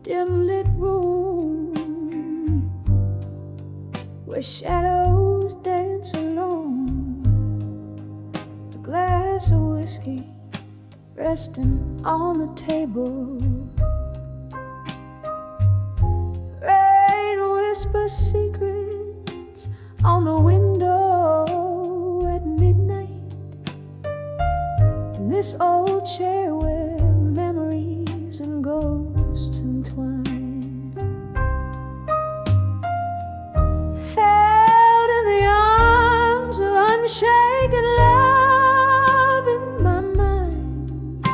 dim lit room where shadows dance alone. A glass of whiskey resting on the table. Rain whispers secrets on the window at midnight. In this old chair where memories and ghosts entwine, held in the arms of unshaken love in my mind.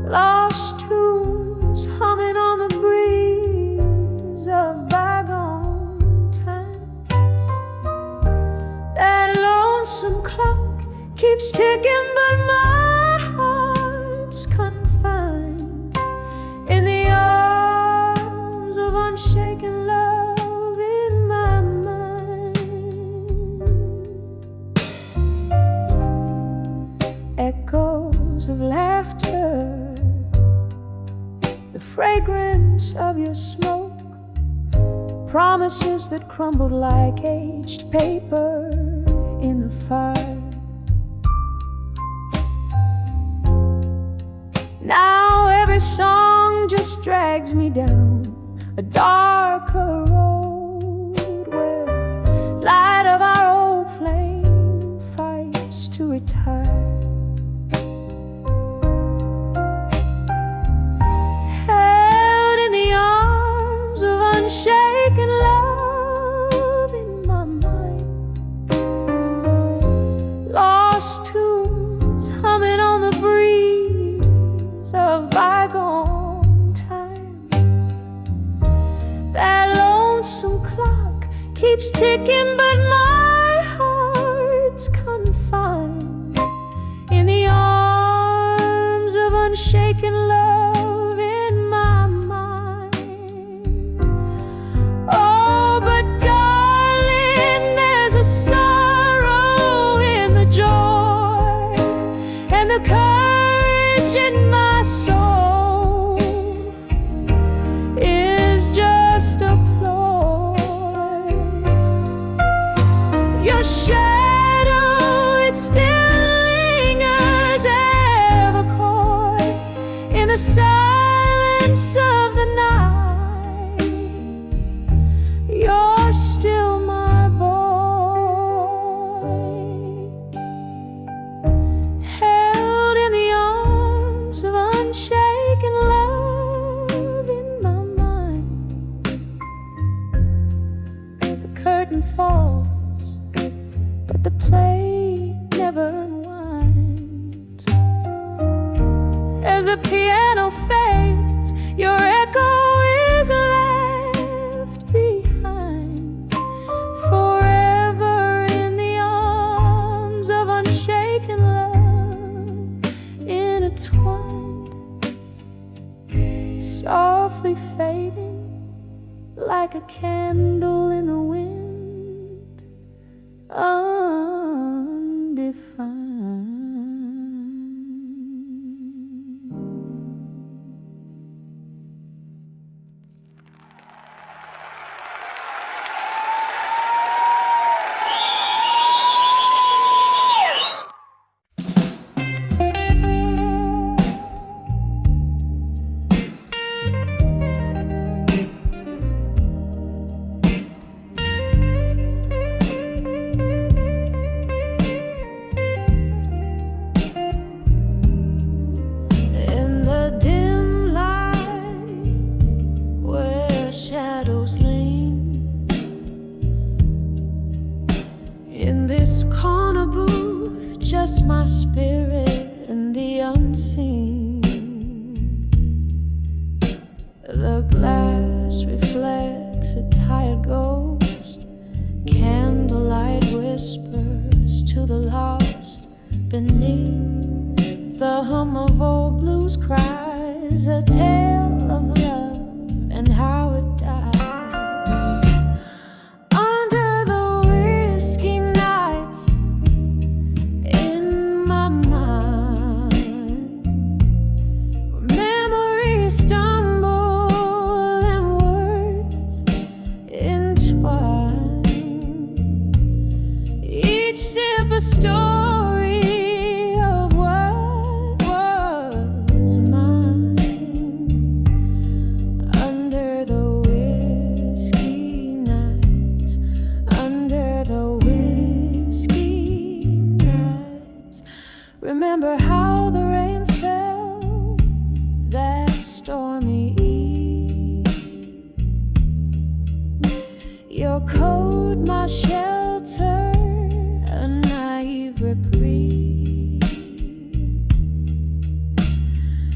Lost tunes humming on the breeze of bygone times. That lonesome clock keeps ticking, but my heart's confined in the arms of unshaken love in my mind. Echoes of laughter, the fragrance of your smoke, promises that crumbled like aged paper in the fire. Now every song just drags me down a darker road where light of our old flame fights to retire. Held in the arms of unshaken love in my mind. Lost tunes humming on the breeze of bygone times. That lonesome clock keeps ticking, but my heart's confined in the arms of unshaken love in my mind. Oh, but darling, there's a sorrow in the joy and the courage in my soul is just a ploy. Your shadow, it still lingers ever coy in the silence of the night. You're still my boy, held in the arms of unshaken love in my mind. The curtain falls, but the play never unwinds. As the piano fades, your echo is left behind, forever in the arms of unshaken love, intertwined, softly fading like a candle in the wind, undefined. In the dim light where shadows lean, in this corner booth, just my spirit and the unseen. The glass reflects a tired ghost. Candlelight whispers to the lost beneath. The hum of old blues cries, a tale of love and how it died. Under the whiskey nights in my mind, memories stumble remember how the rain fell that stormy eve. Your coat, my shelter, a naive reprieve.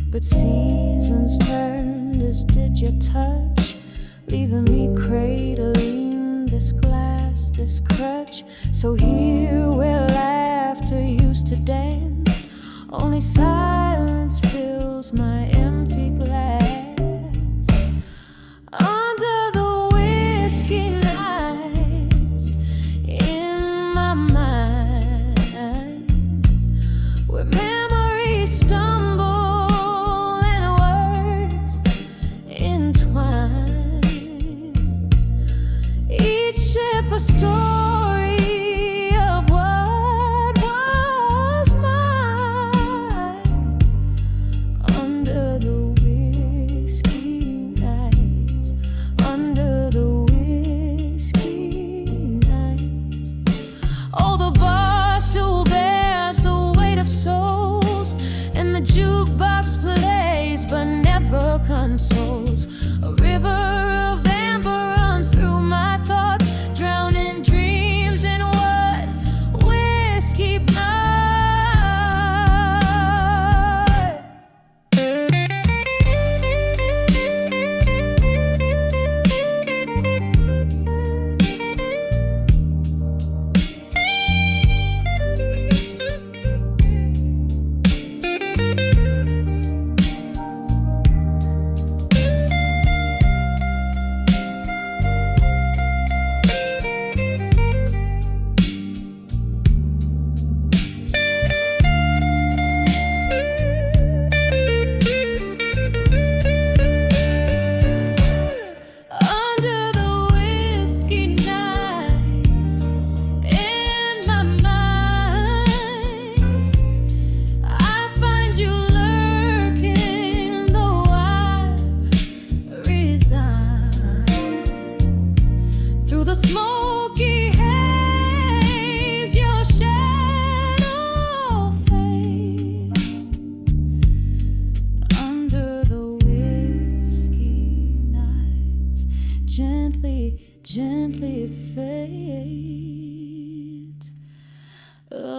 But seasons turned as did your touch, leaving me cradling this glass, this crutch. So here where laughter used to dance, only silence fills my empty glass. Under the whiskey nights in my mind, where memories stumble and words entwine, each ship a story of what was mine. Under the whiskey nights, under the whiskey nights. Oh, the bar still bears the weight of souls, and the jukebox plays but never consoles. A river of amber runs through my thoughts, drowning dreams in what whiskey blood. Under the whiskey nights in my mind, I find you lurking, though I've resigned. Through the smoky haze, your shadow fades. Under the whiskey nights, gently, gently fades away.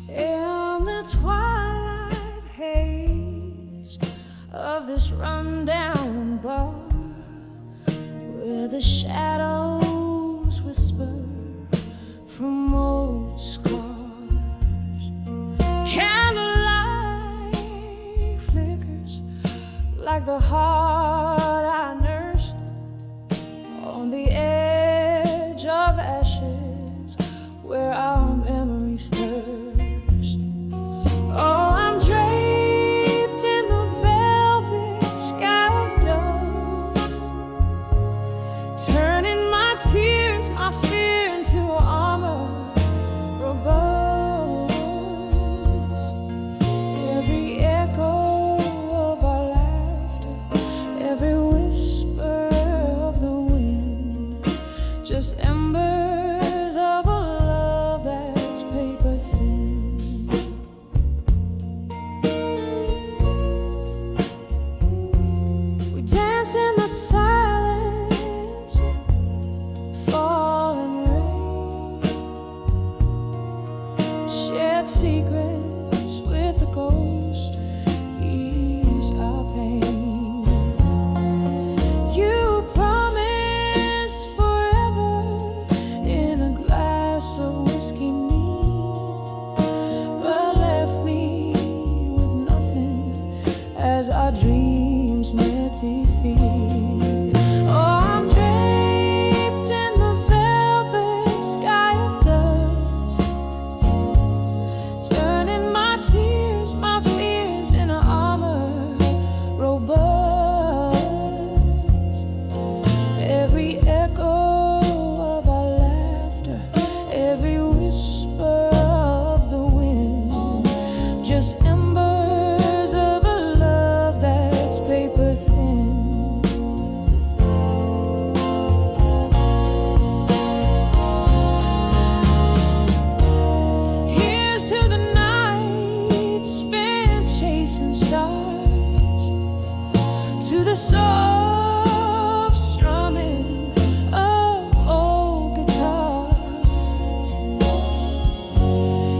In the twilight haze of this rundown bar, where the shadows whisper from old scars, candlelight flickers like the heart I nursed on the edge of ashes, where our memories thirst. Oh, I'm draped in the velvet sky of dust, turning my tears, my fear into armor robust. Every echo of our laughter, every whisper of the wind, just embers of a love that's paper thin. We dance in the silence, falling rain, shared secrets with the ghost, ease our pain. You promised forever in a glass of whiskey neat, but left me with nothing as our dreams met defeat. Oh, I'm draped in the velvet sky of dust, turning my tears, my fears into armor robust. to the soft strumming of old guitars.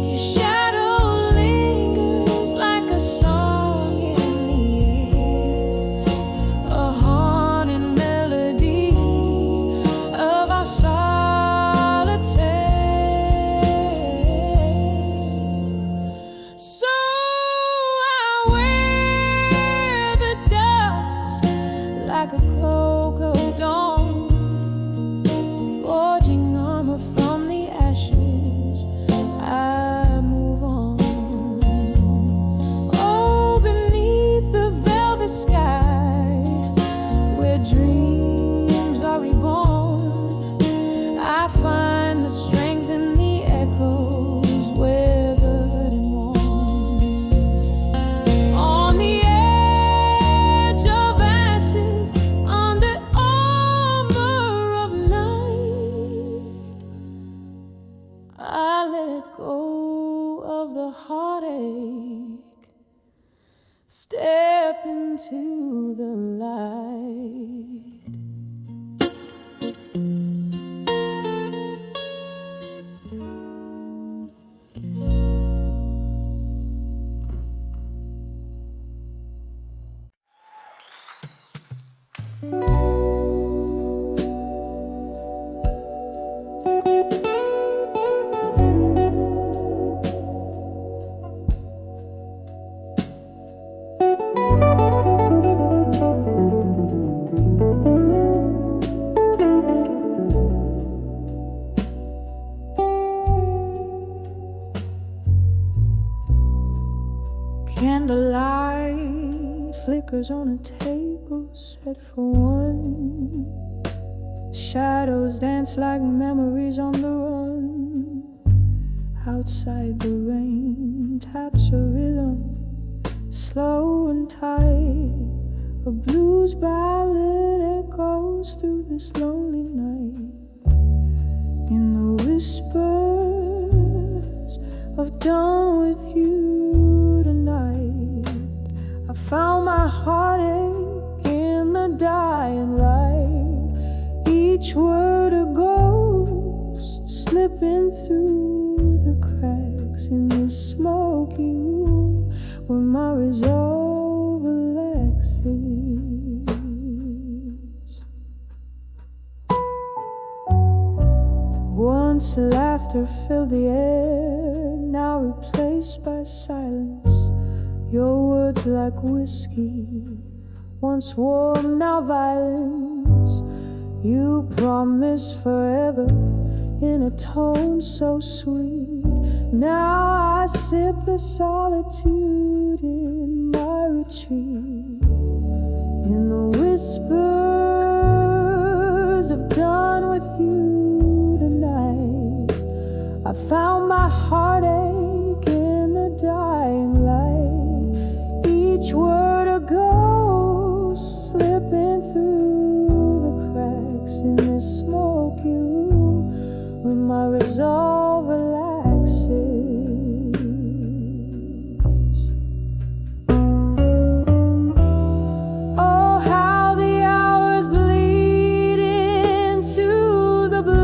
Your shadow lingers like a song in the air, a haunting melody of our solitaire. So I wear the dust like a cloak of dawn, forging armor from the ashes. I move on. Oh, beneath the velvet sky, where dreams are reborn, I find the strength in the echoes, weathered and worn. On the edge of ashes, under armor of night, I let go of the heartache, step into the light. Candlelight flickers on a table set for one. Shadows dance like memories on the run. Outside the rain taps a rhythm, slow and tight. A blues ballad echoes through this lonely night. In the whispers of done with you tonight, I found my heartache in the dying light. Each word a ghost slipping through the cracks in the smoky room where my resolve relaxes. Once laughter filled the air, now replaced by silence. Your words like whiskey, once warm, now violence. You promised forever in a tone so sweet. Now I sip the solitude in my retreat. In the whispers of done with you tonight, I found my heartache in the dying light. Each word a ghost slipping through the cracks in this smoky room where my resolve relaxes. Oh, how the hours bleed into the blue.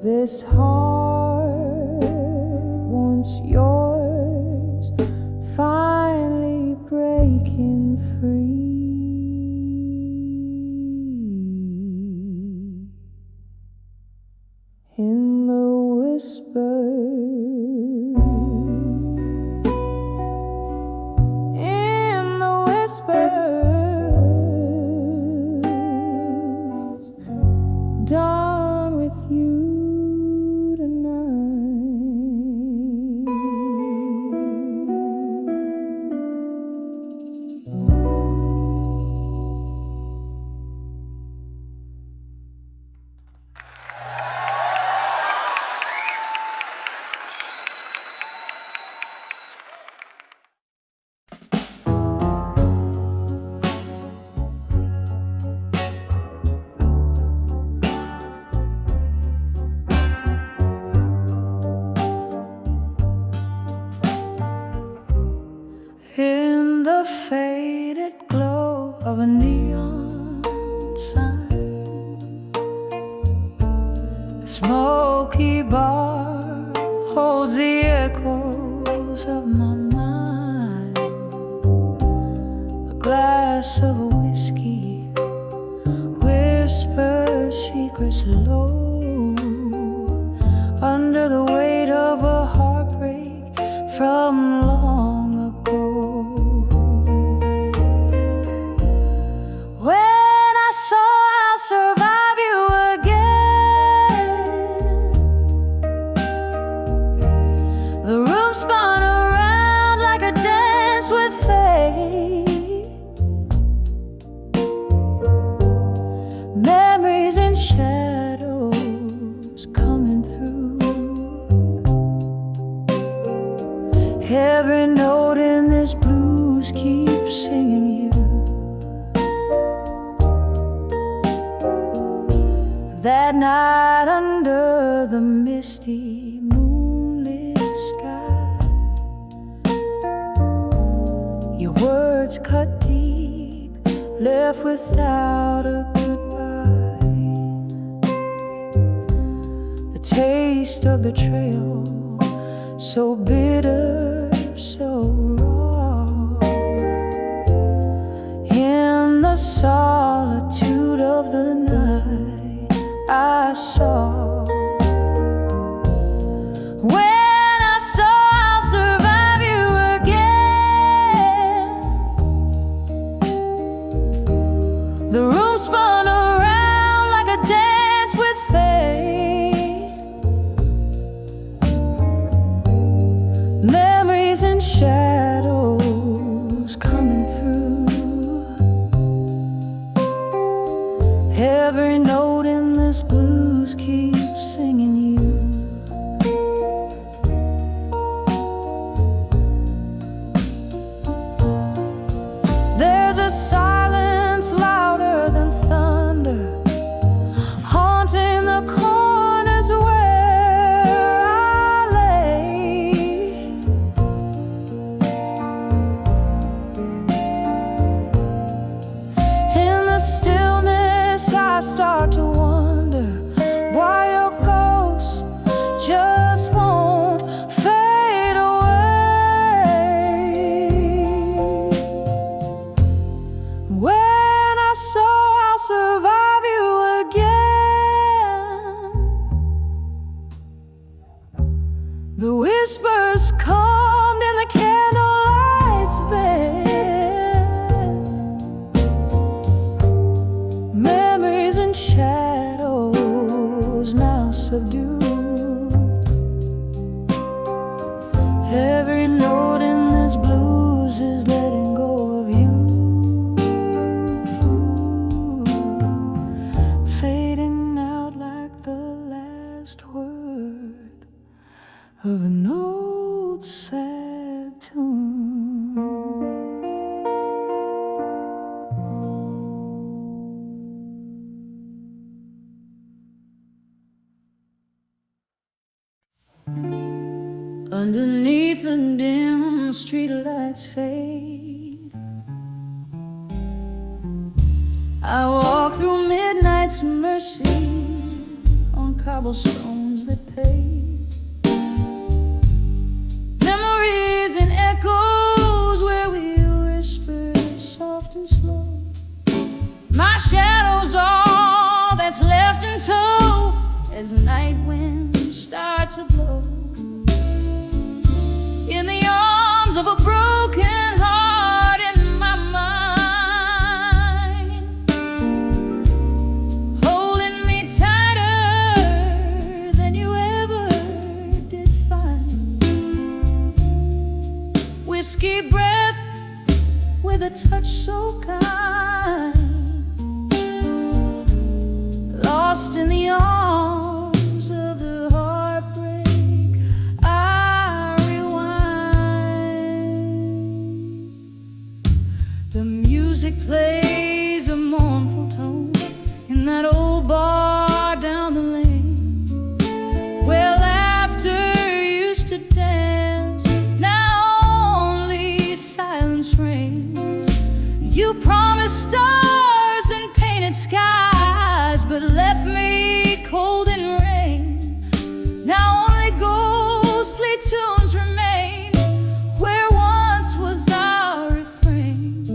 This heart, once yours, finally breaking free. In the whisper, in the whispers, done with you. In the faded glow of a neon sign, a smoky bar holds the echoes of my mind. A glass of whiskey whispers secrets low, under the weight of a heartbreak from long ago. When I saw I'll survive you again, the room spun around like a dance with fate. Memories and shadows coming through. Every note in this blues keeps singing you. That night under the misty moonlit sky, your words cut deep, left without a goodbye. The taste of betrayal, so bitter, so raw. In the solitude of the night, I saw. When I saw I'll survive you again, the room spun around like a dance with fate. Memories and shadows coming through. Every note in this blues keeps singing you. There's a silence louder than thunder, haunting the corners where I lay. In the stillness I start to wonder why your ghost just won't fade away. When I saw I'll survive you again, the whispers calmed in the candlelight's bed. Memories and shadows now subdued. Every note in this blues is letting go of you, fading out like the last word of an old sad tune. Underneath the dim streetlights fade, I walk through midnight's mercy on cobblestones hands that pay. Memories and echoes where we whisper soft and slow. My shadow's all that's left in tow as night winds start to blow. In the arms of a broken heart in my mind, holding me tighter than you ever did find. Whiskey breath with a touch so kind, lost in the arms of the heartbreak. I rewind. The music plays a mournful tone in that old bar down the lane, where laughter used to dance. Now only silence reigns. You promised stars and painted skies, but left me cold in rain. Now only ghostly tunes remain where once was our refrain.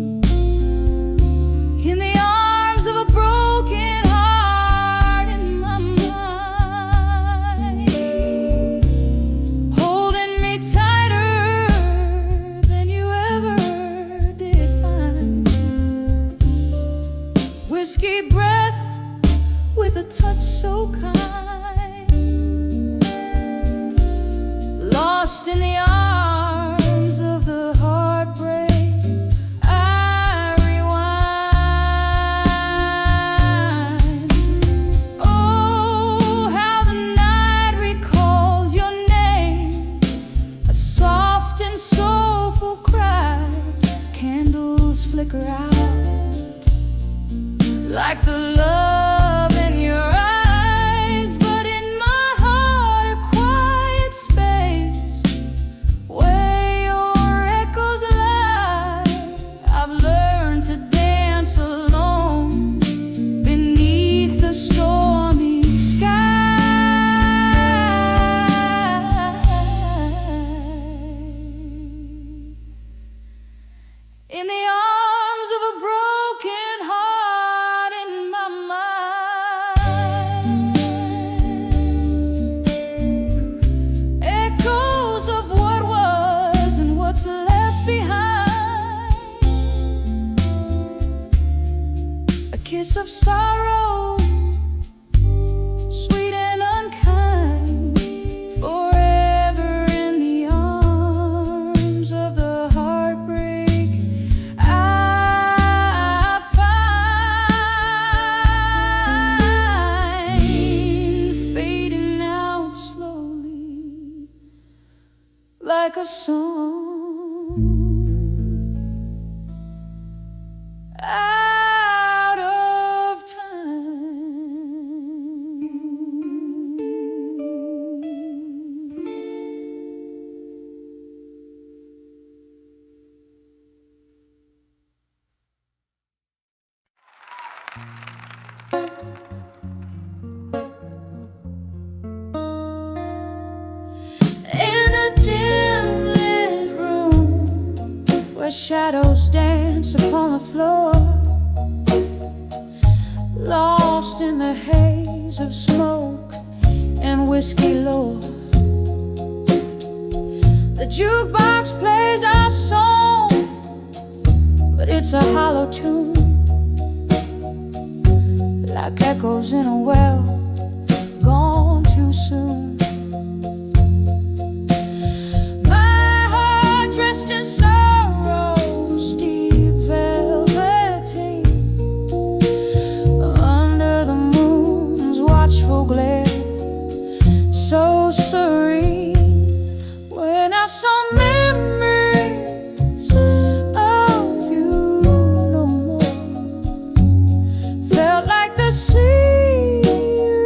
In the arms of a broken heart in my mind, holding me tighter than you ever did find. Whiskey breath with a touch so kind, lost in the arms of the heartbreak. I rewind. Oh, how the night recalls your name, a soft and soulful cry. Candles flicker out like the love in your eyes, but in my heart a quiet space where your echoes lie. I've learned to dance alone beneath the stormy sky. In the arms of a broken heart in my mind, echoes of what was and what's left behind. A kiss of sorrow, sweet and unkind, forever in the arms of the heartbreak. I find fading out slowly like a song out of time. In a dim lit room where shadows dance upon the floor, lost in the haze of smoke and whiskey lore. The jukebox plays our song, but it's a hollow tune, like echoes in a well gone too soon. My heart dressed in sorrow's deep velveteen, under the moon's watchful glare, so serene. When I saw memories of you no more, felt like the sea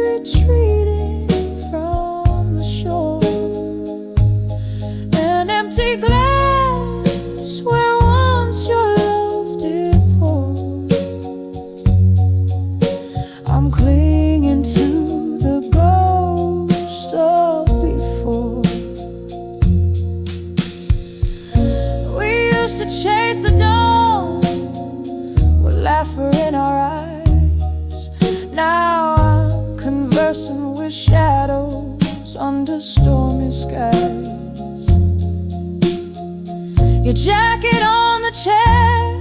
retreating from the shore. An empty glass where once your love did pour. I'm clinging to the ghost under stormy skies. Your jacket on the chair,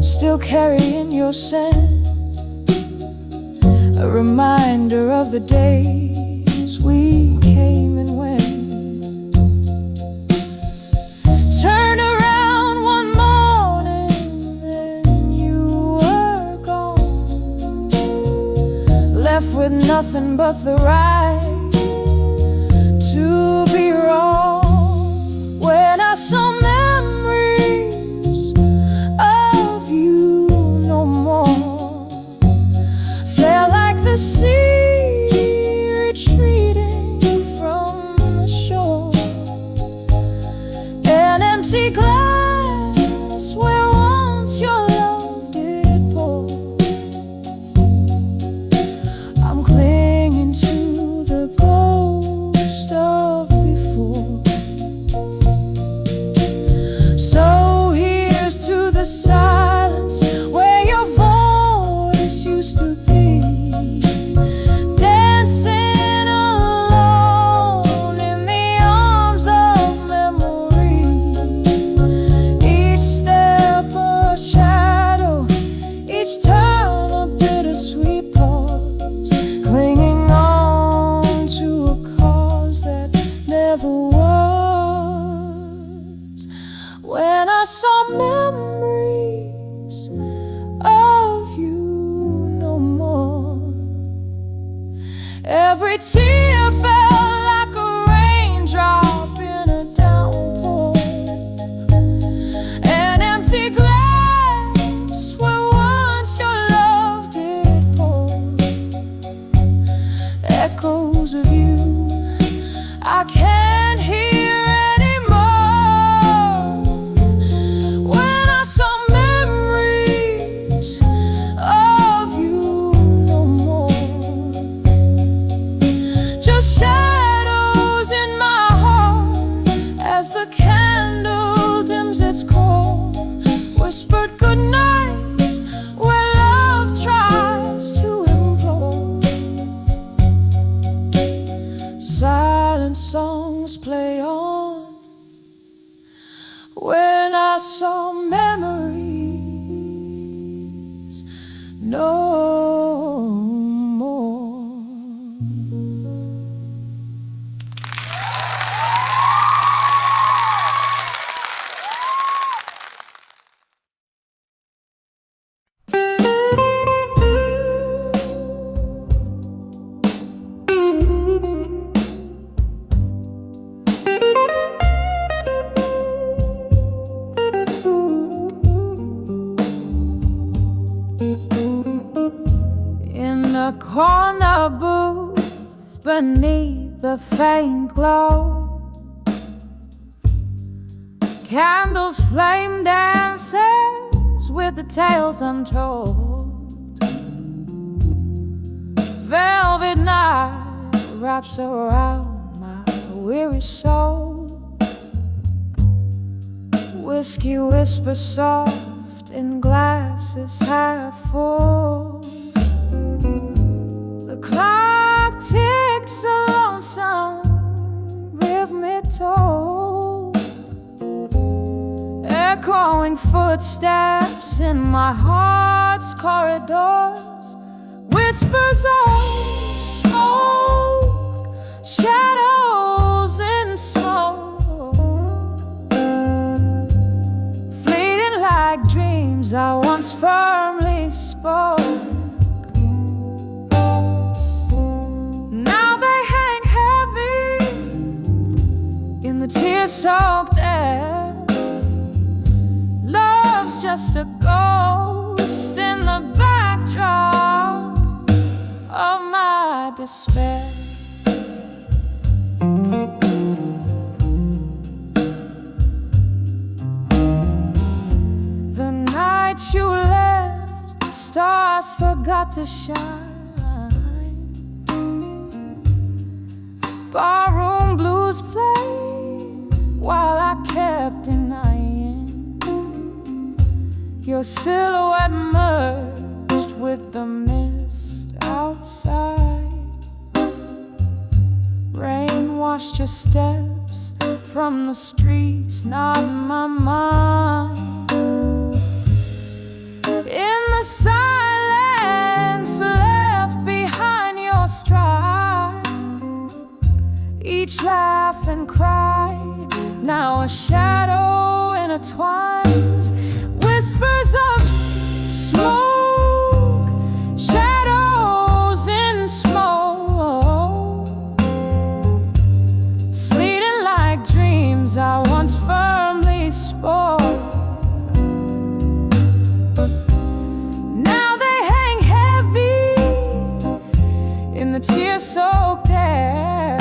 still carrying your scent, a reminder of the days we came and went. Turn around one morning and you were gone, left with nothing but the right to be wrong. When I saw memories of you no more, felt like the sea retreating from the shore. An empty glass where once your love did pour. I'm clinging to the ghost of before. So here's to the silence where your voice used to be, dancing alone in the arms of memory. Each step a shadow, each turn a bittersweet pause, clinging on to a cause that never was. When I saw memories of you no more, every tear felt like a raindrop in a downpour. An empty glass where once your love did pour. Echoes of you I can't hear anymore. When I saw memories of you no more, just shadows in my heart as the candle dims its core. Whispered good nights where love tries to implore. Silent songs play on when I saw memories no more. In a corner booth beneath the faint glow, candles flame dances with the tales untold. Velvet night wraps around my weary soul. Whiskey whispers soft in glasses half full. The clock ticks a lonesome rhythmic toll, echoing footsteps in my heart's corridors. Whispers of smoke, shadows in smoke, fleeting like dreams I once firmly spoke. Now they hang heavy in the tear-soaked air. Love's just a ghost in the backdrop of my despair. The night you left, stars forgot to shine. Barroom blues played while I kept denying. Your silhouette merged with the mist outside. Rain washed your steps from the streets, not my mind. In the silence left behind your stride, each laugh and cry, now a shadow intertwines. Whispers of smoke, shadows in smoke, fleeting like dreams I once firmly spoke. Now they hang heavy in the tear-soaked air.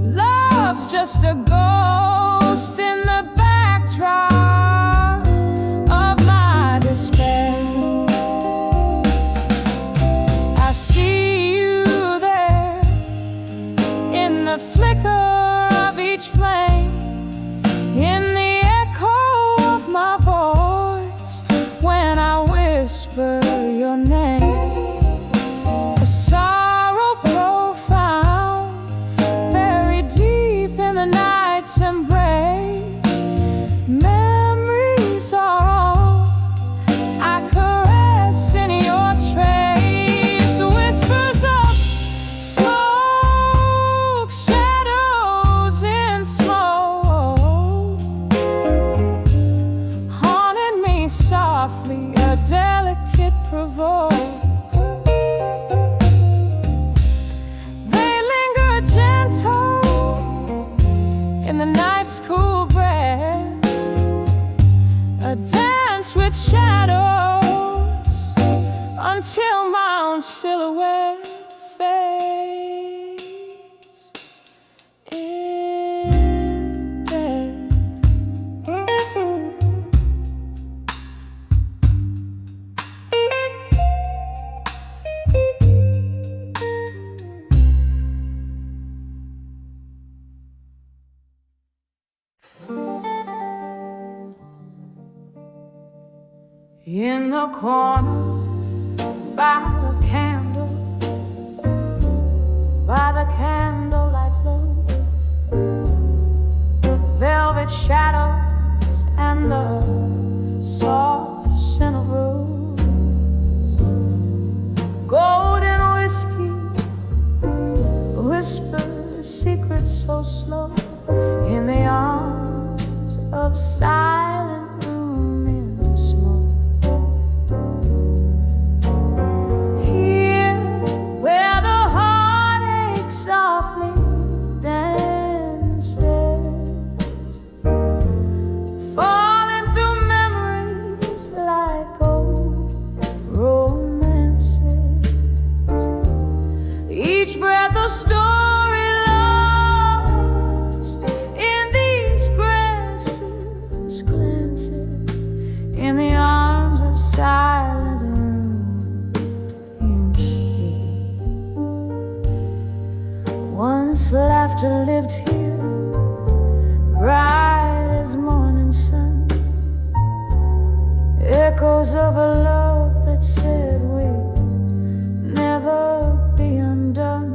Love's just a ghost in the backdrop of my despair. I see you there in the flicker of each flame, in the echo of my voice when I whisper your name. A sorrow profound, buried deep in the night's embrace. Memories are all I caress in your trace. Whispers of smoke, shadows in smoke, haunted me softly, a delicate provoke. They linger gentle in the night's cool breath, a dance with shadows until my own silhouette fades in death. In the corner, by the candlelight glows, velvet shadows and the soft scent of rose, golden whiskey whispers secrets so slow in the arms of silent room in smoke. Here where the heartache softly dances, falling through memories like old romances. Each breath a story lost in these glances, in the arms of silent room in shade. Once laughter lived here, bright as morning sun, echoes of a love that said we'd never be undone.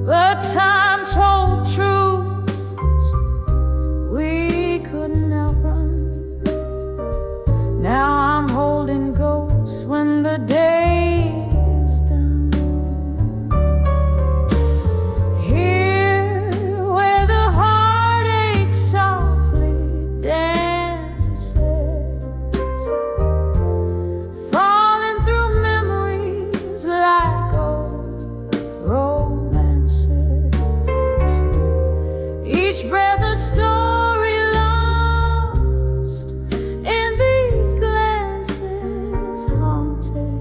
But time told truths we couldn't outrun. Now I'm holding ghosts when the day is done. Here where the heartache softly dances, falling through memories like old romances. Each breath a story lost in these glances, haunted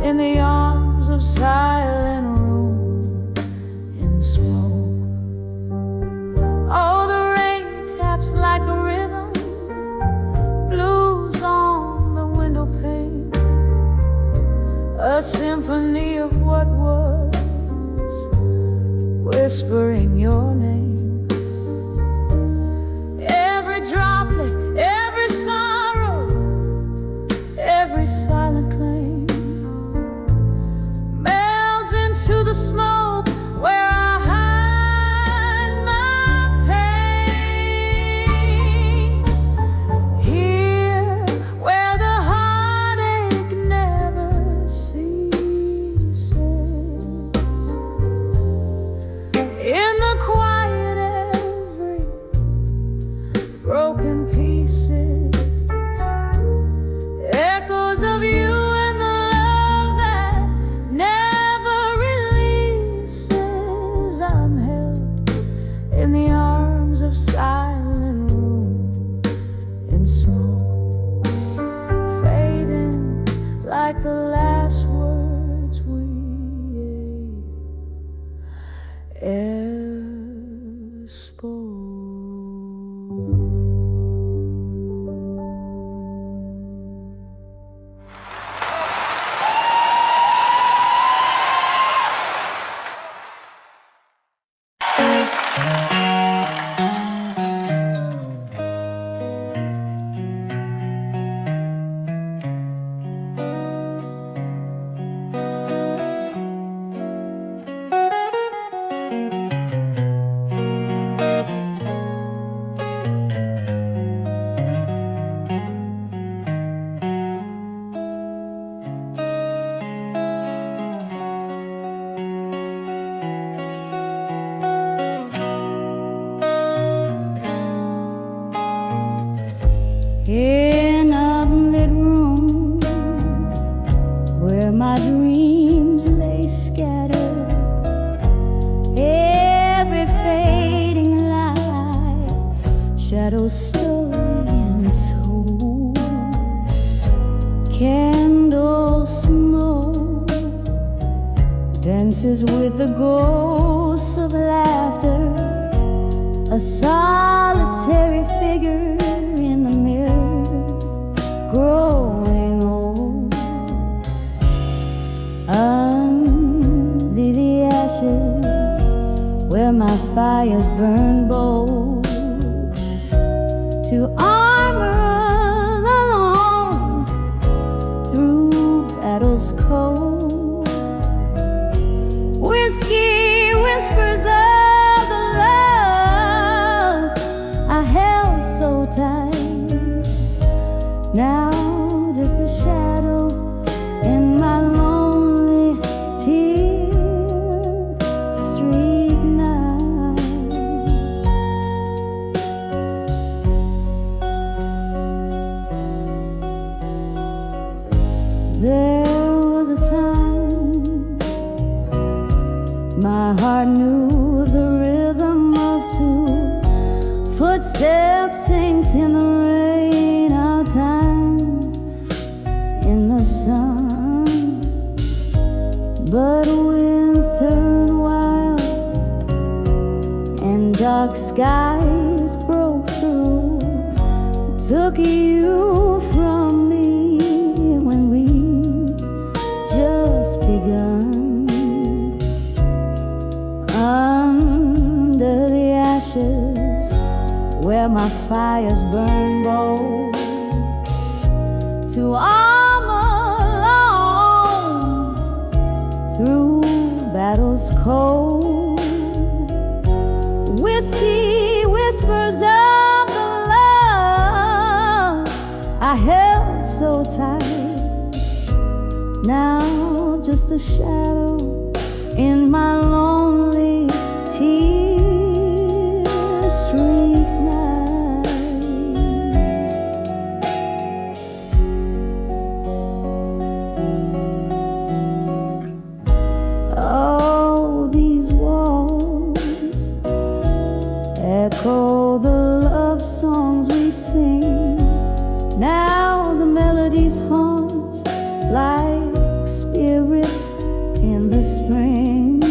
in the arms of silent room in smoke. Oh, the rain taps like a rhythm, blues on the window pane, a symphony of what was, whispering your name. Every droplet, every sorrow, every silent claim melds into the smoke ever spoke. In a lit room where my dreams lay scattered, every fading light, shadows story and told, candle smoke dances with the ghosts of laughter, a solitary figure in the mirror, growing old. Under the ashes where my fires burn bold, to armor alone through battles cold. Whiskey whispers of the love I held so tight. Now just a shadow in my lonely tear-streaked night. There was a time my heart knew the rhythm of two footsteps synced in the rain, our time in the sun. But winds turn wild and dark skies broke through, took you from me when we just begun. Under the ashes where my fires burn bold, to armor alone through battles cold. Whiskey whispers of the love I held so tight. Now just a shadow in my lonely tear-streaked night. Oh, these walls echo the love songs we'd sing. Now the melodies haunt like spirits in the spring.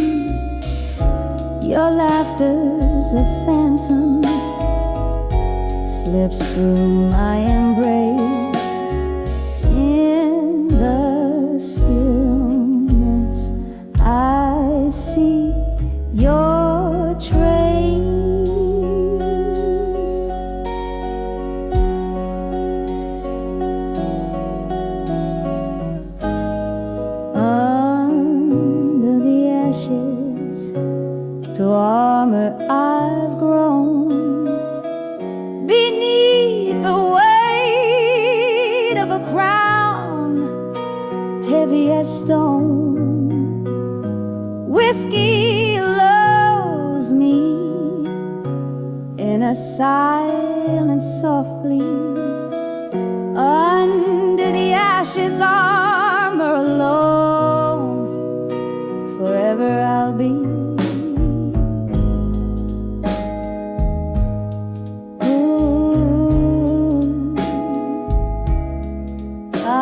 Your laughter's a phantom, slips through my embrace. In the stillness I see your trace. Under the ashes to armor I've grown, beneath the weight of a crown heavy as stone. Whiskey lulls me in a silence softly. Under the ashes armor alone, forever I'll be. Ooh, 'cause I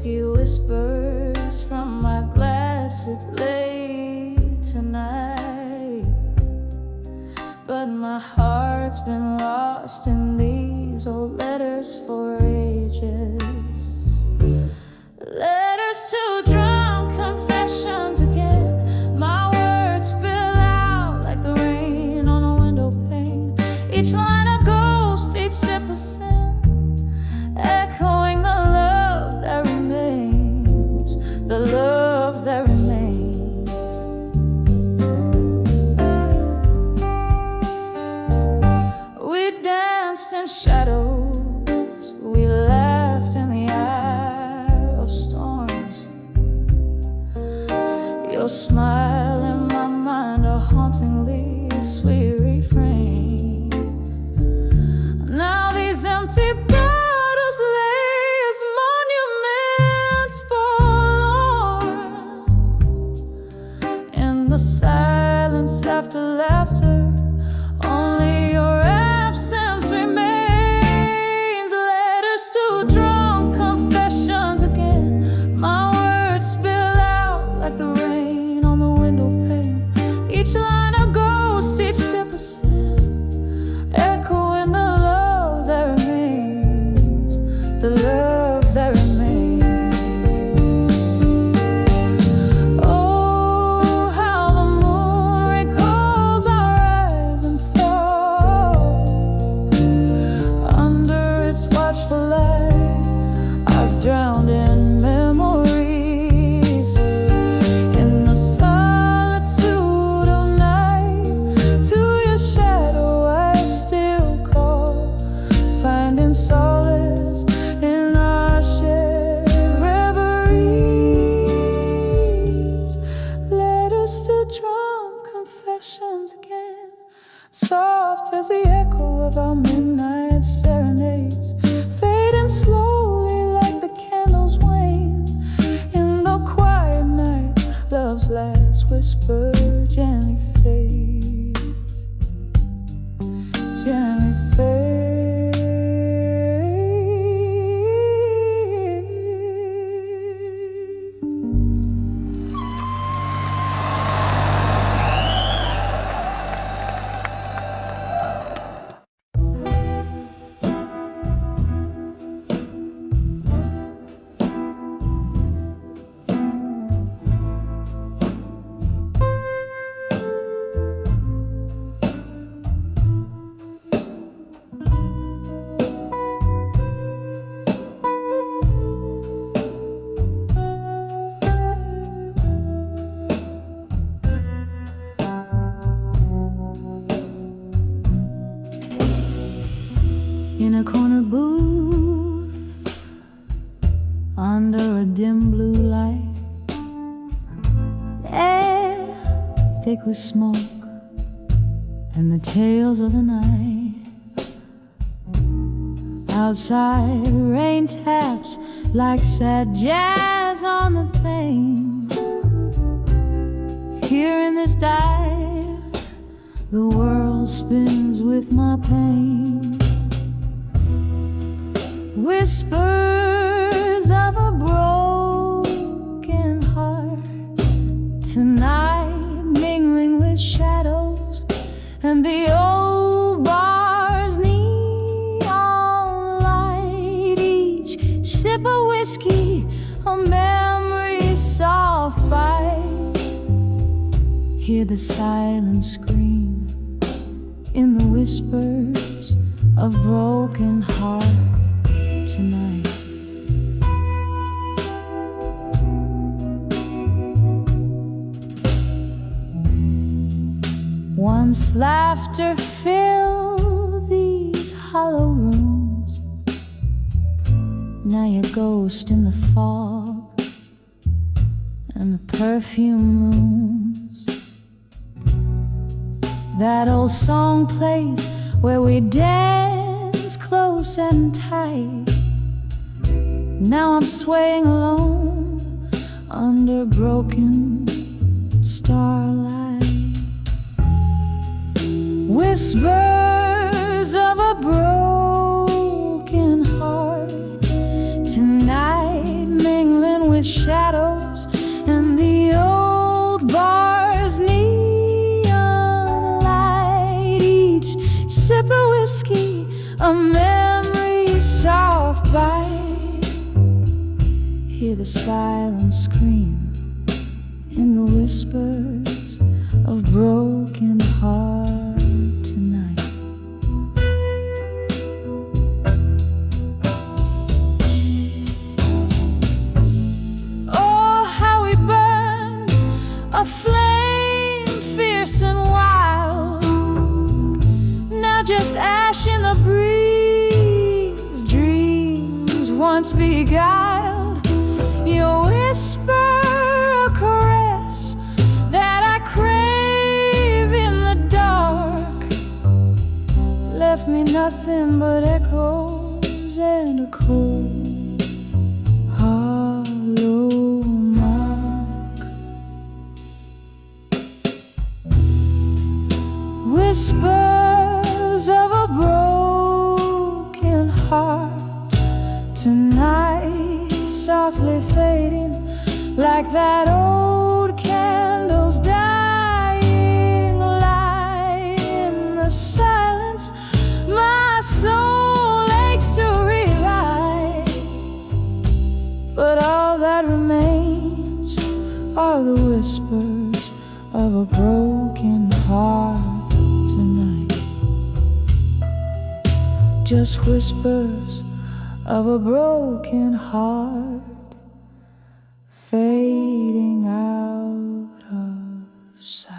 whiskey whispers from my glass. It's late tonight, but my heart's been lost in these old letters for ages. Letters to drunk confessions again. My words spill out like the rain on a window pane. Each line a ghost, each sip a sin, echoing the love that remains, the love that remains. We danced in shadows, we laughed in the eye of storms. Your smile in my mind, a hauntingly sweet refrain. Now these empty bottles lay as monuments forlorn. In the silence after laughter, only your absence remains. Letters to drunk confessions again. My words spill out like the rain on the window pane. Each line a ghost, each sip a sin, echoing the love that remains, the love that remains. Oh, how the moon recalls our rise and fall. Under its watchful light, I've drowned in memories. In the solitude of night, to your shadow I still call, finding solace in our shared reveries. Letters to drunk confessions again, soft as the echo of our midnight serenades, fading slowly like the candles wane. In the quiet night, love's last whisper gently fades, gently fades. In a corner booth, under a dim blue light, air thick with smoke and the tales of the night. Outside, rain taps like sad jazz on the plain. Here in this dive, the world spins with my pain. Whispers of a broken heart, tonight mingling with shadows and the old bar's neon light. Each sip of whiskey, a memory's soft bite. Hear the silence scream in the whispers of broken heart tonight. Once laughter filled these hollow rooms, now you're a ghost in the fog and the perfume looms. That old song plays where we dance close and tight. Now I'm swaying alone under broken starlight. Whispers of a broken heart, tonight mingling a memory's soft bite. Hear the silence scream in the whispers of broken heart tonight. Oh, how we burn, a flame fierce and wild, now just ash in the breeze. Dreams once beguiled, your whisper a caress that I crave in the dark, left me nothing but echoes and a cold hollow mark. Whispers of a broken heart tonight, softly fading like that old candle's dying light. In the silence my soul aches to rewrite, but all that remains are the whispers of a broken heart tonight. Just whispers of a broken heart fading out of sight.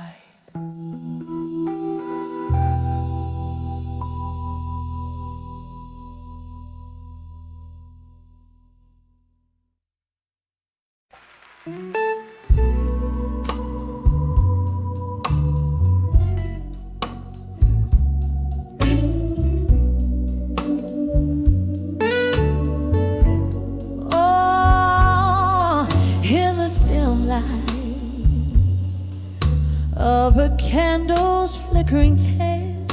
Of a candle's flickering tail,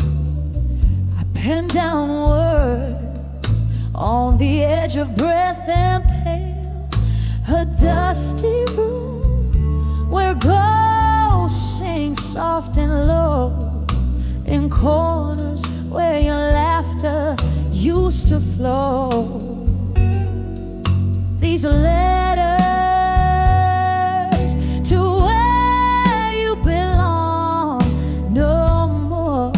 I pen down words on the edge of breath and pale. A dusty room where ghosts sing soft and low, in corners where your laughter used to flow. These letters to where you belong no more.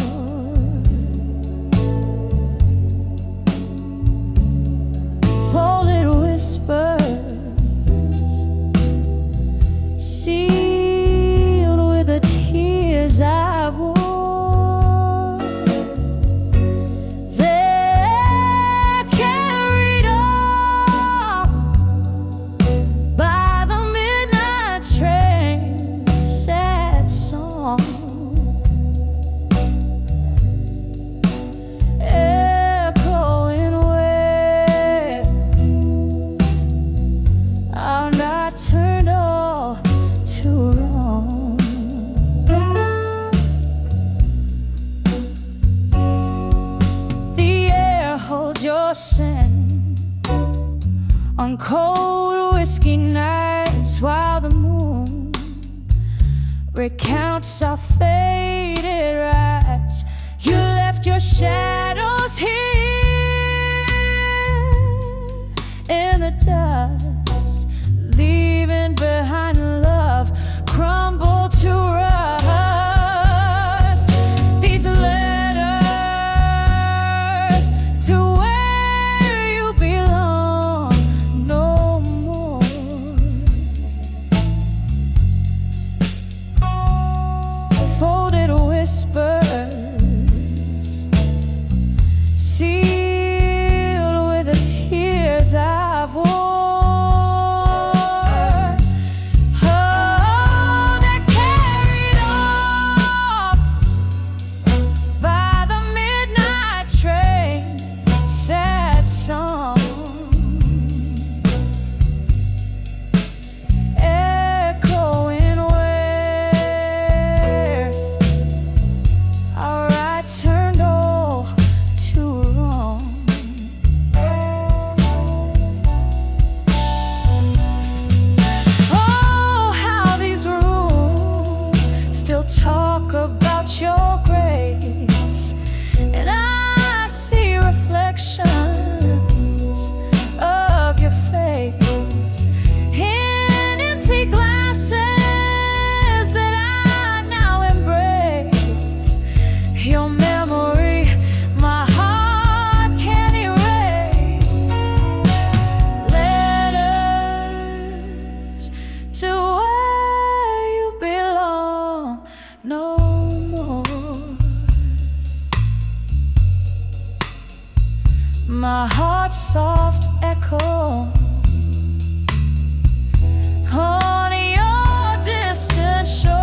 Folded whispers sealed with the tears I've worn. They're carried off by the midnight train. Sad song echoing where our night turned all to wrong. The air holds your scent on cold whiskey nights, while the moon recounts our faded rights. You left your shadows here in the dust, leaving behind love crumbled to rust. These letters to where you belong no more. Folded whispers sealed with the tears I've worn. Oh, they're carried off by the midnight train. Sad song echoing where our right turned all to wrong. Oh, how these rooms still talk about your grace, and I see reflections no more. My heart's soft echo on your distant shore.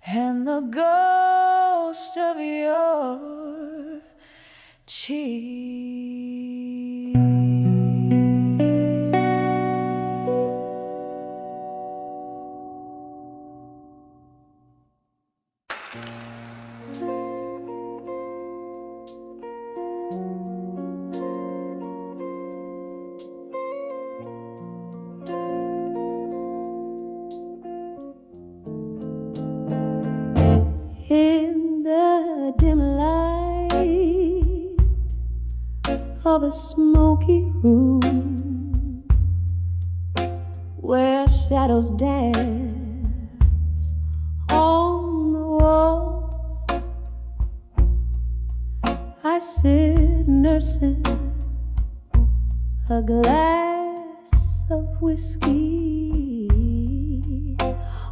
And the ghost of your cheek. In the dim light of a smoky room where shadows dance on the walls, I sit nursing a glass of whiskey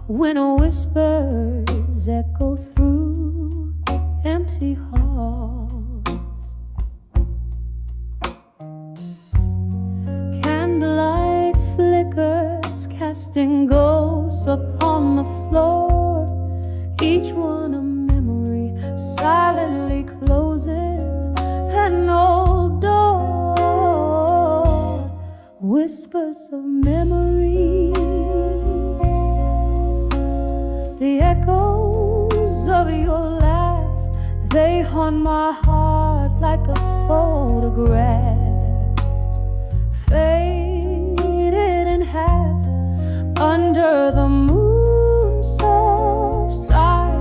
when whispers echo through empty halls. Candlelight flickers, casting ghosts upon the floor, each one a memory silently closing an old door. Whispers of memories, the echoes of your laugh, they haunt my heart like a photograph, faded in half under the moon's soft sigh.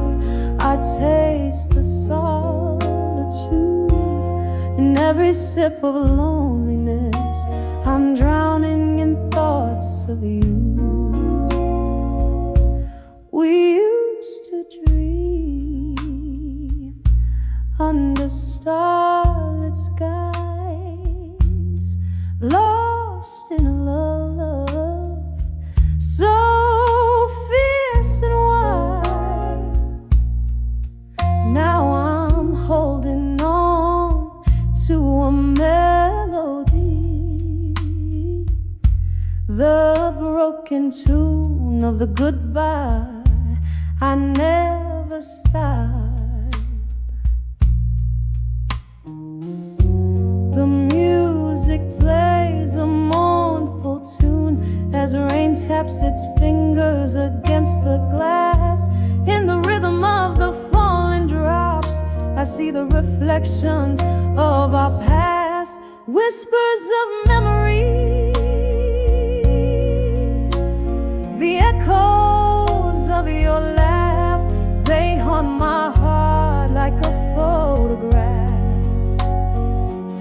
I taste the solitude in every sip of loneliness. I'm drowning in thoughts of you. We used to dream under starlit skies, lost in a love so fierce and wide. Now I'm holding on to a melody, the broken tune of the goodbye I never stopped. The music plays a mournful tune as rain taps its fingers against the glass. In the rhythm of the falling drops, I see the reflections of our past. Whispers of memories, the echoes of your laugh, they haunt my heart like a photograph,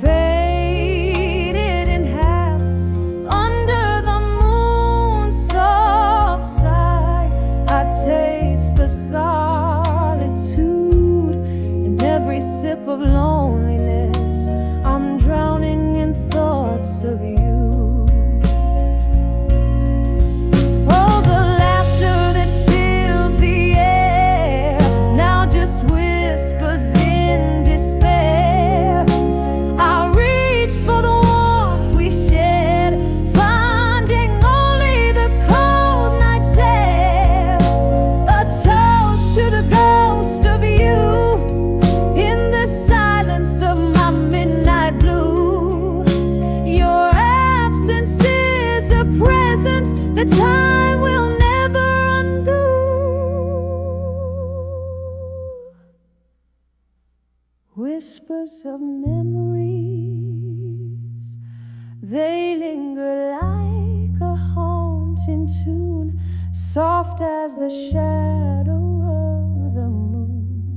faded in half under the moon's soft side. I taste the solitude in every sip of loneliness. I'm drowning in thoughts of you. The time will never undo. Whispers of memories, they linger like a haunting tune, soft as the shadow of the moon.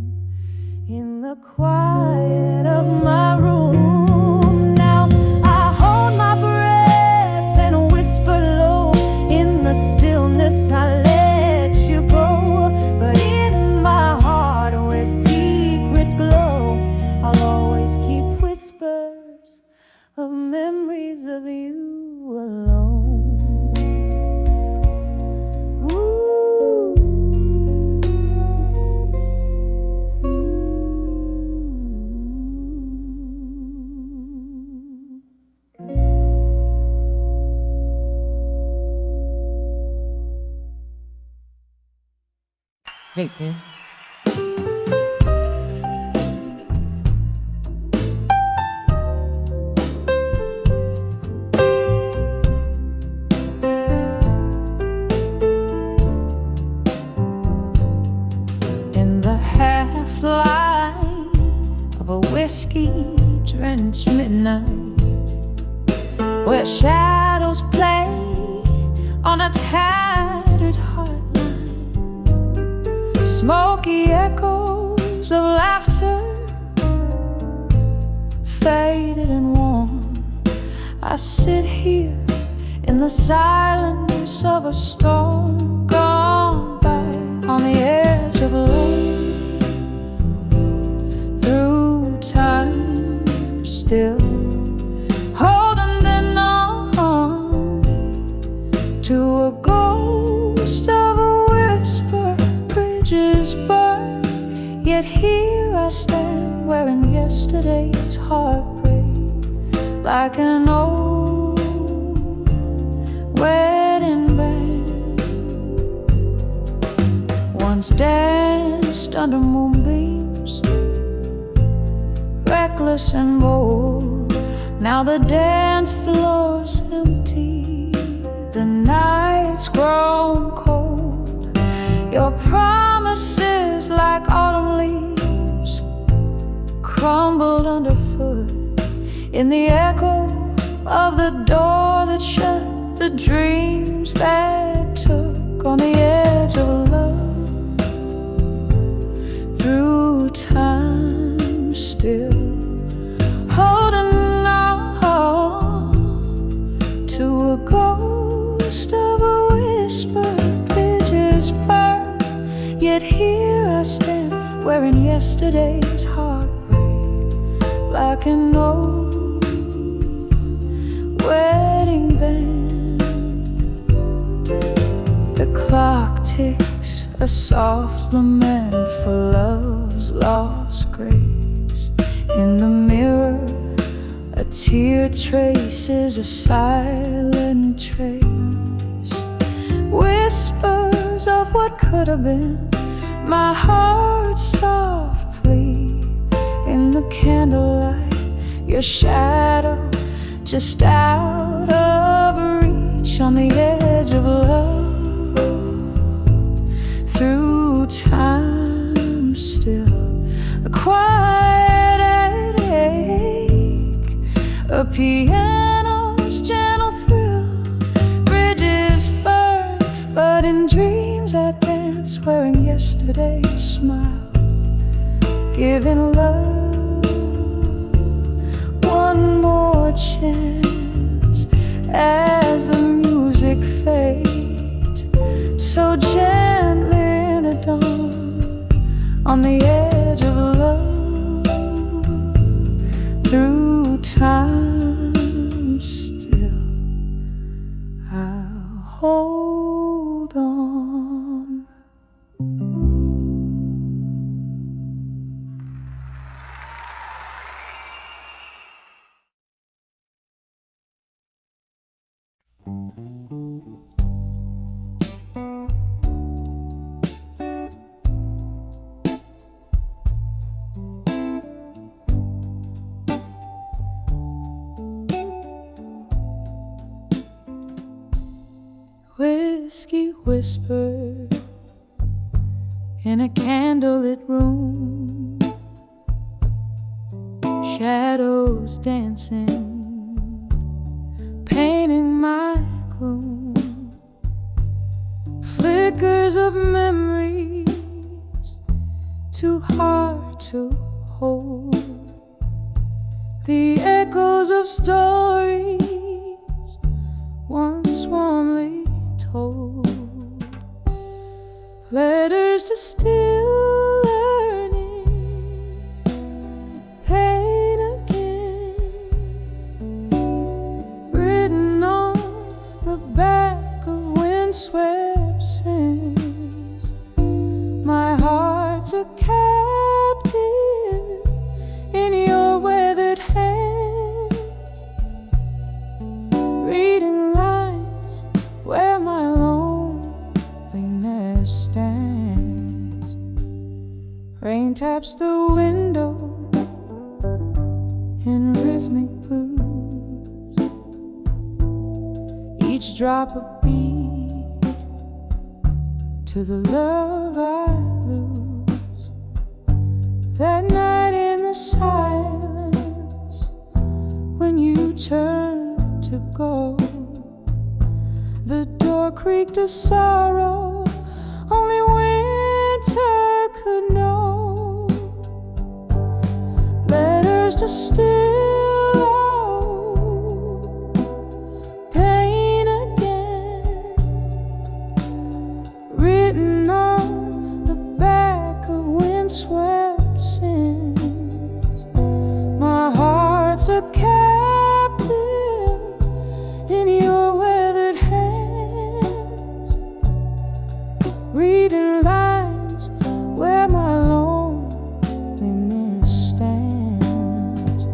Thank you. In the half-light of a whiskey-drenched midnight, where shadows play on a tattered heartline, smoky echoes of laughter faded and warm. I sit here in the silence of a storm gone by, on the edge of love, through time still, holding on to a ghost of a whisper. Bridges burn, yet here I stand, wearing yesterday's heartbreak, like an old wedding band. Once danced under moonbeams, reckless and bold. Now the dance floor's empty, the night's grown cold. Your promises, like autumn leaves, crumbled underfoot in the echo of the door that shut, the dreams that took, on the edge of love, through time still, holding on to a ghost of a whisper. Bridges burn, yet here I stand, wearing yesterday's heartbreak, like an old wedding band. The clock ticks, a soft lament for love's lost grace. In the mirror, a tear traces a silent trace. Whispers of what could have been, my heart's soft plea. In the candlelight, your shadow just out of reach, on the edge of love, through time still, a quiet ache, a piano's gentle thrill. Bridges burn, but in dreams I dance, wearing yesterday's smile, giving love one more chance as the music fades, so gently in a dawn, on the edge of love, through time still, I'll hold on. Whiskey whisper in a candlelit room, shadows dancing, painting my gloom, flickers of memories too hard to hold, the echoes of stories once warmly told, letters to still learning pain again, written on the back of windswept sands. My heart's a captive in your weathered hands, reading lines where my loneliness stands. the window in rhythmic blues, each drop a beat to the love I lose. That night in the silence, when you turned to go, the door creaked a sorrow only winter could know. Letters to still pain again, written on the back of windswept sins. My heart's a captive in your weathered hands, reading lines where my loneliness stands.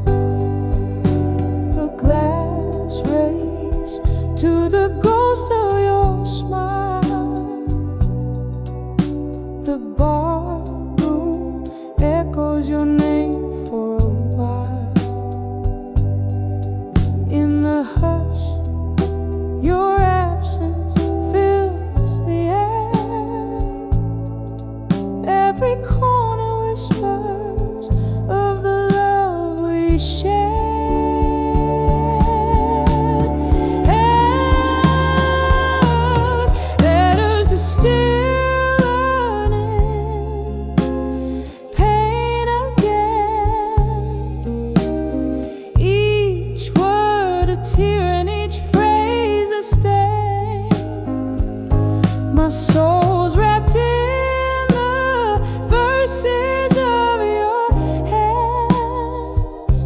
A glass race to the ghost of your smile. The barroom echoes your name for a while. In the hush, your absence fills the air. Every corner whispers of the love we shared. Letters to still learning, pain again. Each word a tear and each phrase a stain. My soul's wrapped in the verses of your hands,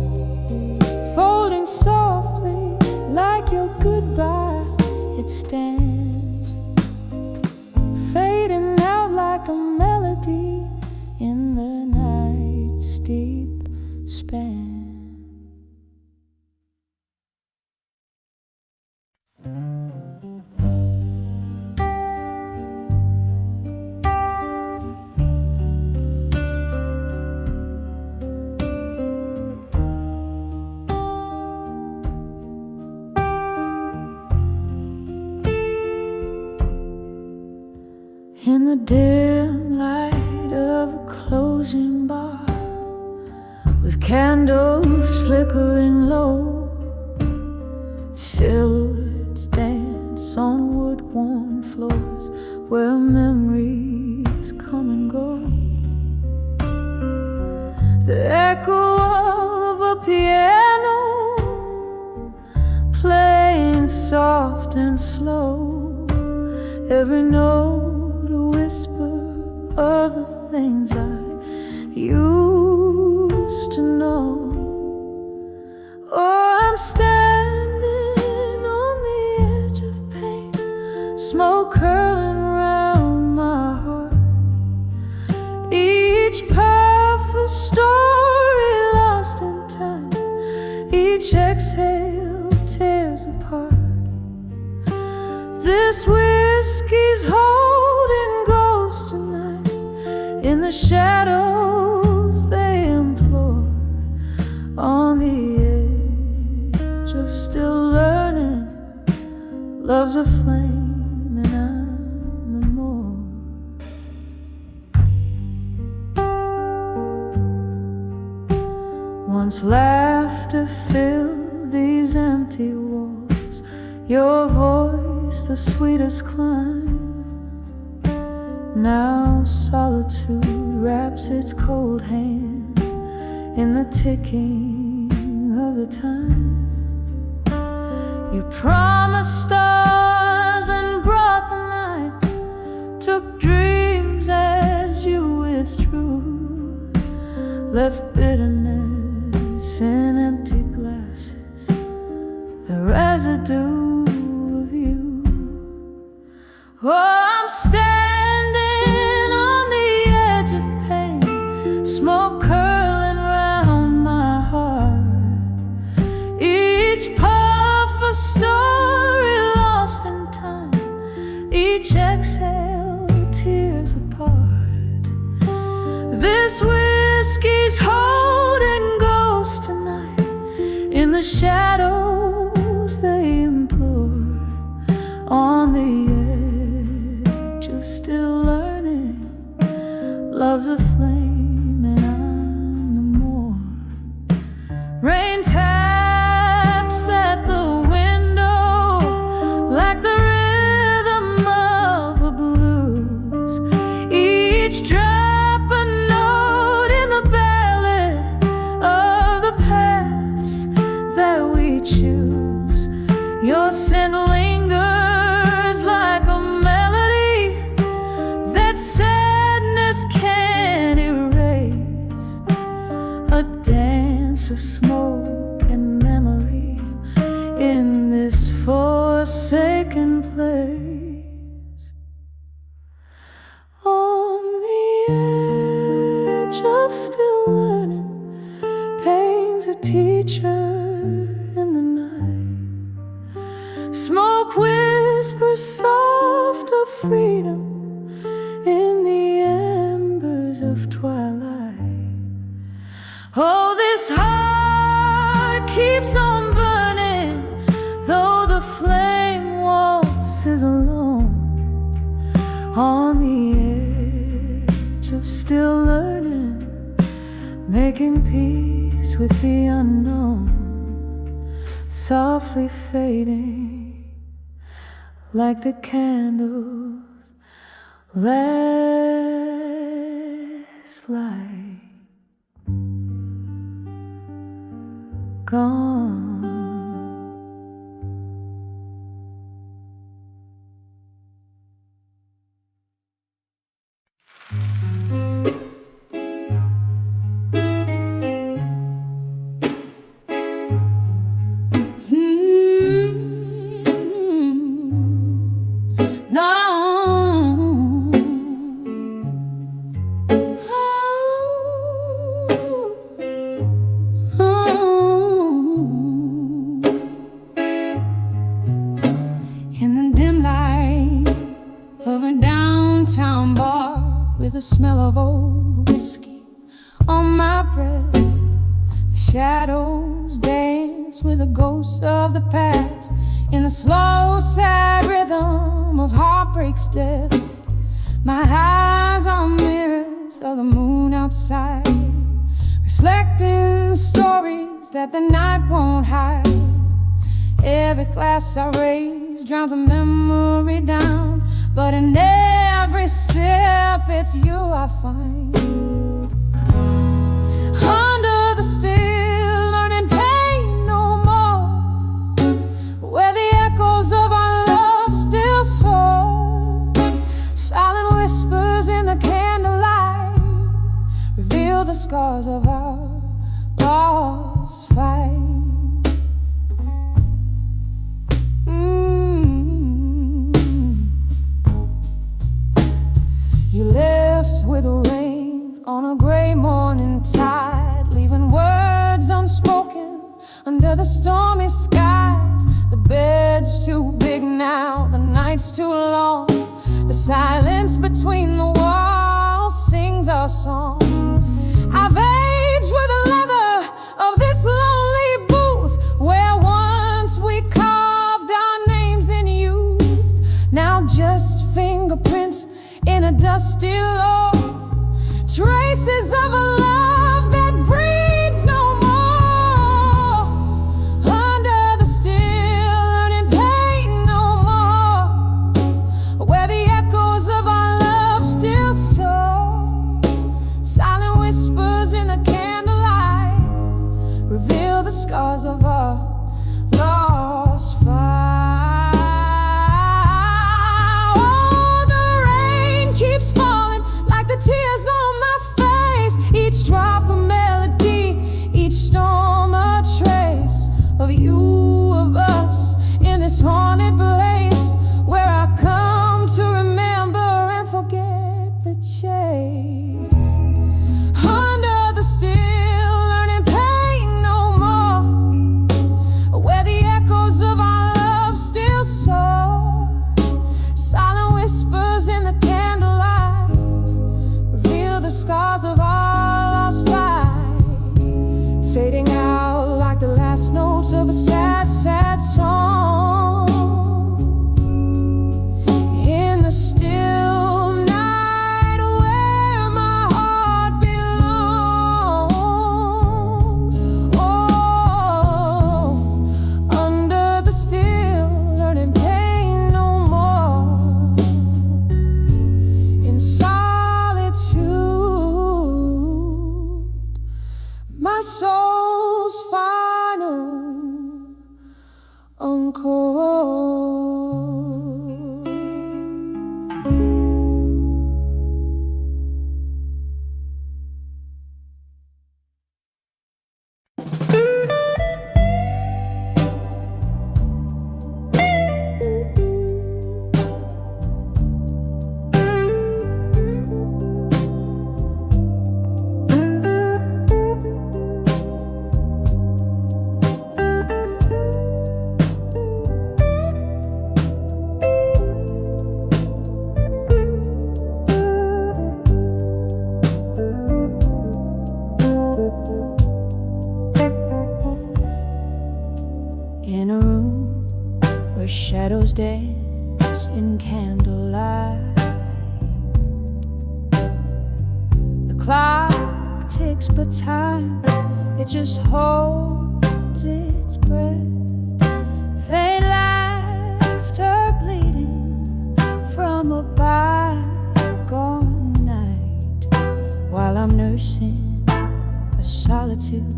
folding softly like your goodbye. It stands, fading out like a melody in the night's deep span. In the dim light of a closing bar, with candles flickering low, silhouettes dance on wood-worn floors where memories come and go. The echo of a piano playing soft and slow, every note a whisper of the things I used to know. Oh, I'm standing on the edge of pain, smoke curling around my heart. Each path a story lost in time, each exhale tears apart. This whiskey's holding ghosts tonight. In the shadows they implore, on the edge of still learning. Love's a flame and I'm the more. Once laughter filled these empty walls, your voice the sweetest climb. Now solitude wraps its cold hand in the ticking of the time. You promised stars and brought the night, took dreams as you withdrew, left bitterness in empty glasses, the residue of you. Oh, I'm standing on the edge of pain, smoke curling round my heart. Each puff a story lost in time, each exhale tears apart. This whiskey shadows they implore on the edge of still learning. Love's a flame and I'm the more. Rain taps at the window like the rhythm of a blues. Each drop a note in the ballad of the paths that we choose. Your scent lingers like a melody that sadness can't erase. A dance of smoke and memory in this forsaken place. On the edge of still learning, pain's a teacher in the night. Smoke whispers soft of freedom in the embers of twilight. Oh, this heart keeps on burning, though the flame waltzes alone. On the edge of still learning, making peace with the unknown, softly fading like the candles last light gone. The smell of old whiskey on my breath. The shadows dance with the ghosts of the past in the slow, sad rhythm of heartbreak's death. My eyes are mirrors of the moon outside, reflecting stories that the night won't hide. Every glass I raise drowns a memory down, but in every sip it's you I find. Under the still learning pain no more, where the echoes of our love still soar. Silent whispers in the candlelight reveal the scars of our lost fight. You left with the rain on a gray morning tide, leaving words unspoken under the stormy skies. The bed's too big now, the night's too long. The silence between the walls sings our song. I've aged with the leather of this lonely booth, where once we carved our names in youth. Now just fingerprints in a dusty law, traces of a love that breathes no more. Under the still learning pain no more, where the echoes of our love still soar. Silent whispers in the candlelight reveal the scars of our lost fight. The tears on my face, each drop a melody, each storm a trace of you, of us, in this haunted place where I come to remember and forget the chase. Under the still learning pain no more, where the echoes of our love still soar. Silent whispers in the candlelight, the scars of our lost fight. my soul's final encore. In a room where shadows dance in candlelight, the clock ticks but time, it just holds its breath. Faint laughter bleeding from a bygone night, while I'm nursing a solitude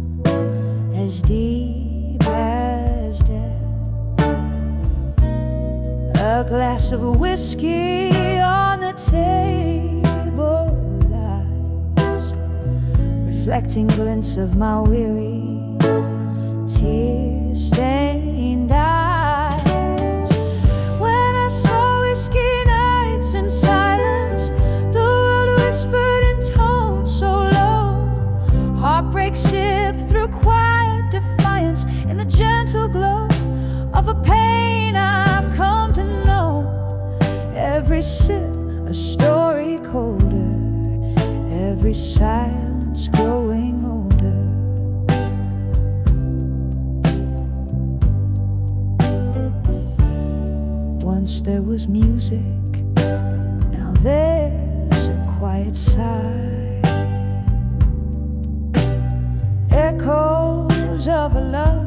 as deep as death. A glass of whiskey on the table lies, reflecting glints of my weary, tear-stained eyes. When I saw whiskey nights in silence, the world whispered in tones so low. Heartbreak sipped through quiet defiance in the gentle glow of a pain I've come to know. Every sip a story colder, every silence growing older. Once there was music, now there's a quiet sigh. Echoes of a love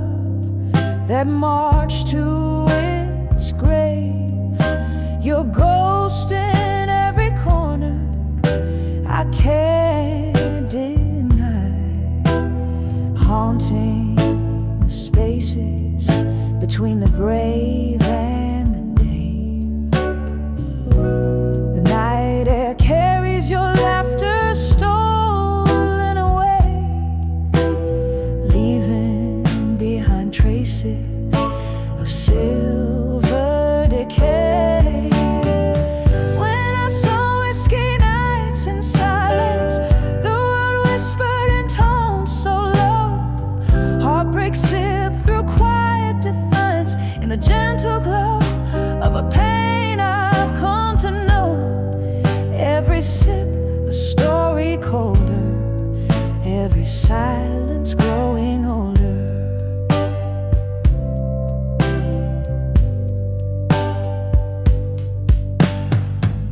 that marched to its grave. Your ghost in every corner, I can't deny, haunting the spaces between the brave and the name. The night air carries your laughter stolen away, leaving behind traces of silver decay. When I saw whiskey nights in silence, the world whispered in tones so low. Heartbreak sipped through quiet defiance in the gentle glow of a pain I've come to know. Every sip a story colder, every silence growing older.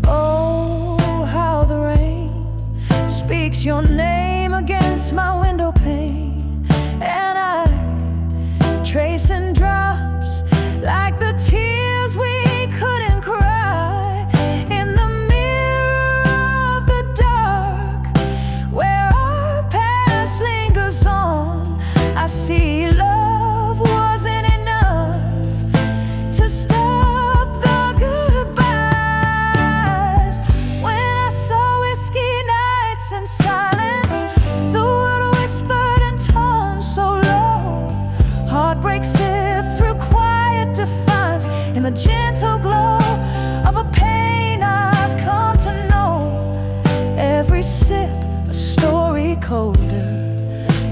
Oh, how the rain speaks your name against my window pane, and I trace in drops like the tears we couldn't cry. In the mirror of the dark, where our past lingers on, I see love wasn't enough to stop the goodbyes. When I saw whiskey nights in silence, the world whispered in tones so low. Heartbreak sipped through quiet defiance in the gentle glow of a pain I've come to know. Every sip a story colder,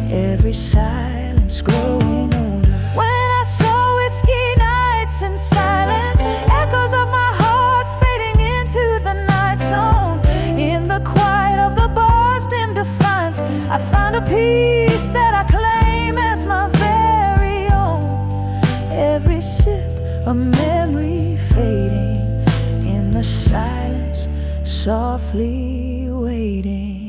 every silence growing older. When I saw whiskey nights in silence, echoes of my heart fading into the night song. In the quiet of the bar's dim defiance, I found a peace that I claim as my very own. Every sip a memory fading in the silence, softly waiting.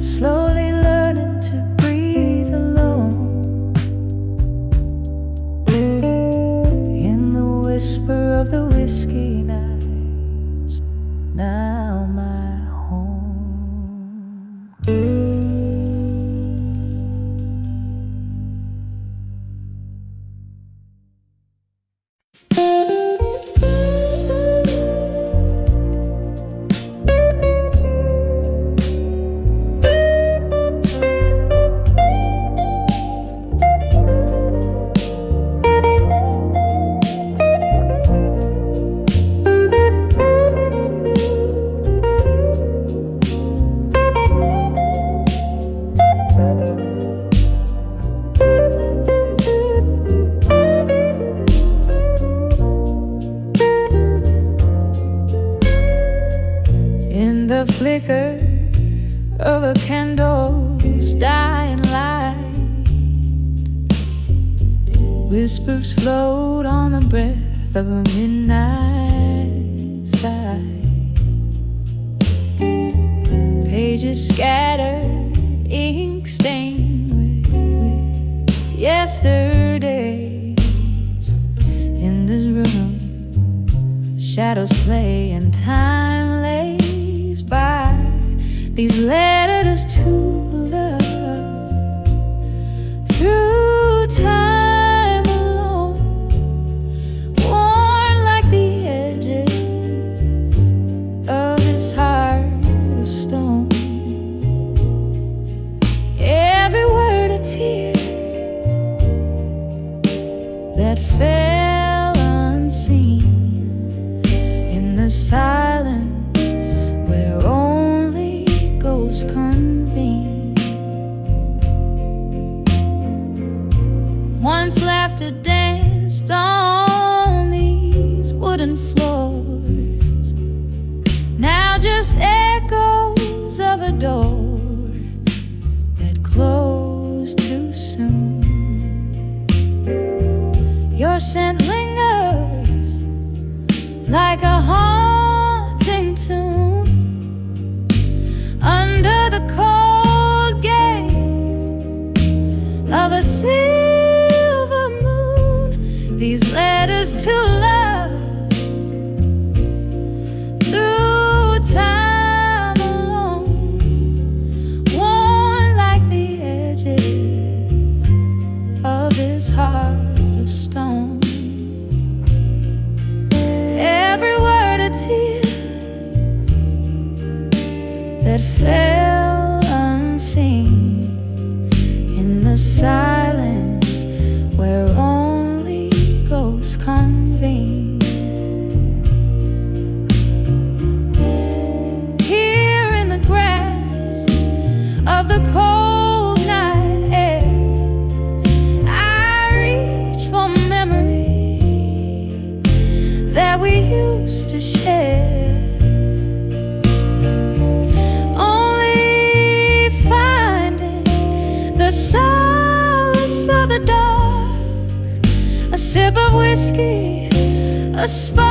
Slowly learning to breathe alone in the whisper of the whiskey nights, now my home. flicker of a candle's dying light. Whispers float on the breath of a midnight sigh. Pages scattered, ink stained with yesterdays. In this room, shadows play and time lays by. These letters to love through time alone, worn like the edges of this heart of stone. Every word a tear that fell unseen in the silence where only ghosts convene. Once laughter danced on these wooden floors, now just echoes of a door that closed too soon. Your scent lingers like a haunting tune under the cold gaze of a silver moon. These letters to love through time alone, worn like the edges of this heart of stone. Every word a tear that fell unseen in the silence where only ghosts convene. Here in the grasp of the cold night air, I reach for memory that we used to share. The solace of the dark, a sip of whiskey, a spark